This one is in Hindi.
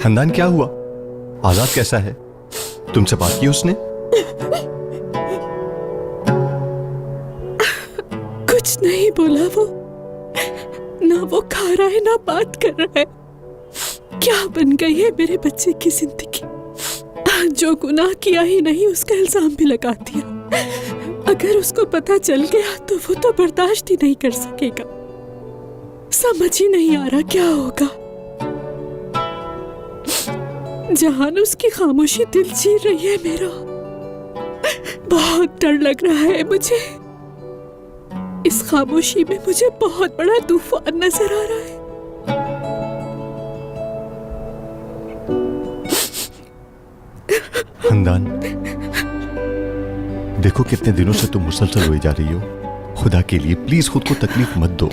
हंदान, क्या हुआ? आजाद कैसा है? तुमसे बात की उसने? कुछ नहीं बोला वो। ना वो खा रहा है ना बात कर रहा है। क्या बन गई है मेरे बच्चे की जिंदगी। जो गुनाह किया ही नहीं उसका इल्जाम भी लगा दिया। अगर उसको पता चल गया तो वो तो बर्दाश्त ही नहीं कर सकेगा। समझ ही नहीं आ रहा क्या होगा। जहान उसकी खामोशी दिल चीर रही है मेरा। बहुत डर लग रहा है मुझे। इस खामोशी में मुझे बहुत बड़ा तूफान नजर आ रहा है। हंदान, देखो कितने दिनों से तुम मुसलसल रोई जा रही हो। खुदा के लिए प्लीज खुद को तकलीफ मत दो।